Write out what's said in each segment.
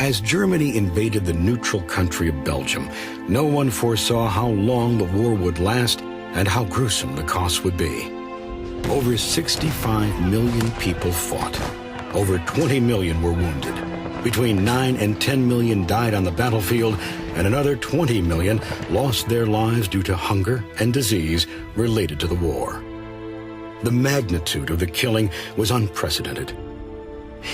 As Germany invaded the neutral country of Belgium, no one foresaw how long the war would last and how gruesome the cost would be. Over 65 million people fought. Over 20 million were wounded. Between 9 and 10 million died on the battlefield, and another 20 million lost their lives due to hunger and disease related to the war. The magnitude of the killing was unprecedented.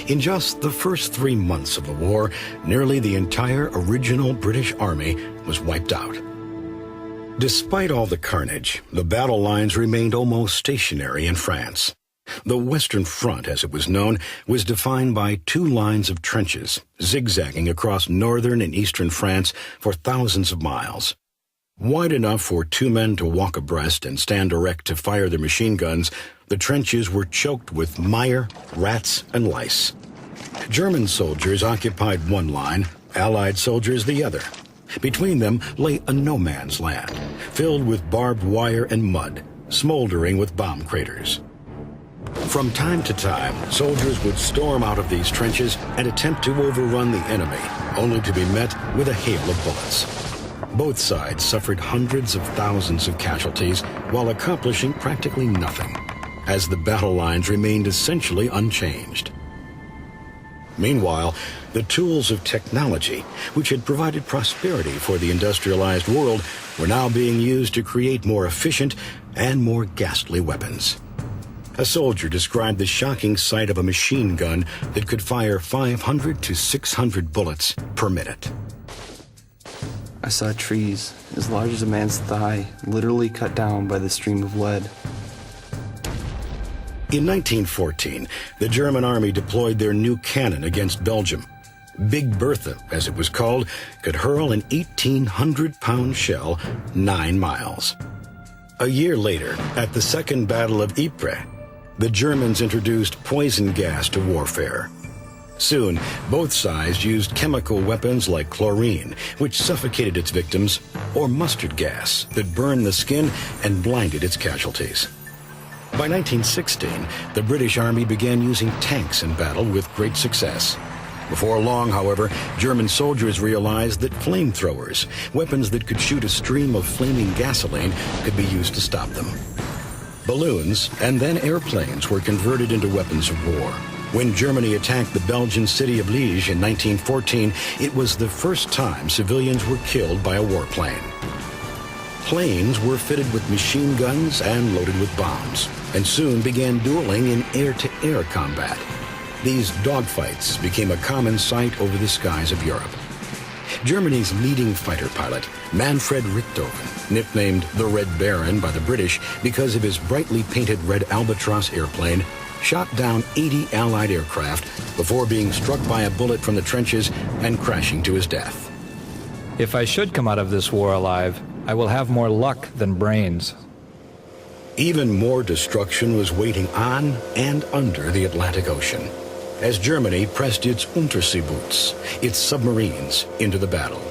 In just the first 3 months of the war, nearly the entire original British Army was wiped out. Despite all the carnage, the battle lines remained almost stationary in France. The Western Front, as it was known, was defined by 2 lines of trenches, zigzagging across northern and eastern France for thousands of miles. Wide enough for 2 men to walk abreast and stand erect to fire their machine guns, the trenches were choked with mire, rats, and lice. German soldiers occupied one line, Allied soldiers the other. Between them lay a no-man's land, filled with barbed wire and mud, smoldering with bomb craters. From time to time, soldiers would storm out of these trenches and attempt to overrun the enemy, only to be met with a hail of bullets. Both sides suffered hundreds of thousands of casualties while accomplishing practically nothing, as the battle lines remained essentially unchanged. Meanwhile, the tools of technology, which had provided prosperity for the industrialized world, were now being used to create more efficient and more ghastly weapons. A soldier described the shocking sight of a machine gun that could fire 500 to 600 bullets per minute. I saw trees as large as a man's thigh literally cut down by the stream of lead. In 1914, the German army deployed their new cannon against Belgium. Big Bertha, as it was called, could hurl an 1,800-pound shell 9 miles. A year later, at the Second Battle of Ypres, the Germans introduced poison gas to warfare. Soon, both sides used chemical weapons like chlorine, which suffocated its victims, or mustard gas that burned the skin and blinded its casualties. By 1916, the British Army began using tanks in battle with great success. Before long, however, German soldiers realized that flamethrowers, weapons that could shoot a stream of flaming gasoline, could be used to stop them. Balloons and then airplanes were converted into weapons of war. When Germany attacked the Belgian city of Liège in 1914, it was the first time civilians were killed by a warplane. Planes were fitted with machine guns and loaded with bombs, and soon began dueling in air-to-air combat. These dogfights became a common sight over the skies of Europe. Germany's leading fighter pilot, Manfred Richthofen, nicknamed the Red Baron by the British because of his brightly painted red Albatross airplane, shot down 80 Allied aircraft before being struck by a bullet from the trenches and crashing to his death. If I should come out of this war alive, I will have more luck than brains. Even more destruction was waiting on and under the Atlantic Ocean, as Germany pressed its Unterseeboots, its submarines, into the battle.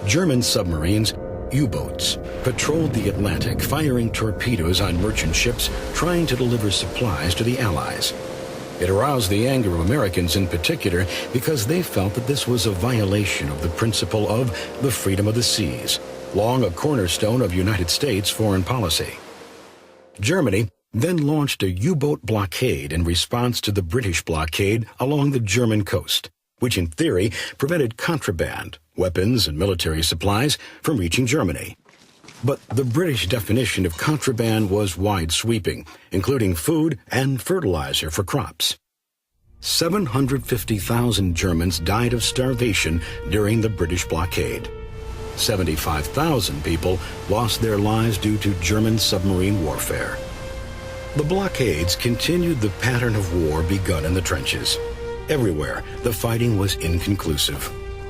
German submarines, U-boats, patrolled the Atlantic, firing torpedoes on merchant ships trying to deliver supplies to the Allies. It aroused the anger of Americans in particular because they felt that this was a violation of the principle of the freedom of the seas, long a cornerstone of United States foreign policy. Germany then launched a U-boat blockade in response to the British blockade along the German coast, which in theory prevented contraband, weapons, and military supplies from reaching Germany. But the British definition of contraband was wide-sweeping, including food and fertilizer for crops. 750,000 Germans died of starvation during the British blockade. 75,000 people lost their lives due to German submarine warfare. The blockades continued the pattern of war begun in the trenches. Everywhere, the fighting was inconclusive,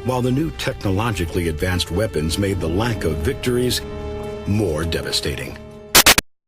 while the new technologically advanced weapons made the lack of victories more devastating.